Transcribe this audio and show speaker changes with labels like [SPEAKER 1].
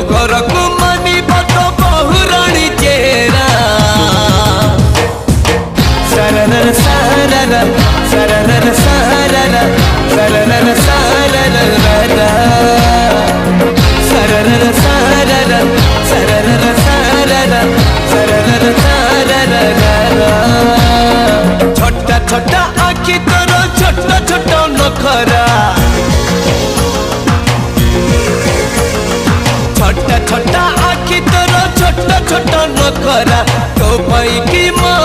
[SPEAKER 1] घर को मानी तो बहुराणी चेहरा सरर सरर सरर सरर सरर सरर सरर सरर सरर सरर सरर छोटा छोटा आखि तोर छोटा छोटा नखरा छोटा छोटा आखि तोर छोटा छोटा नखरा तो भाई की माँ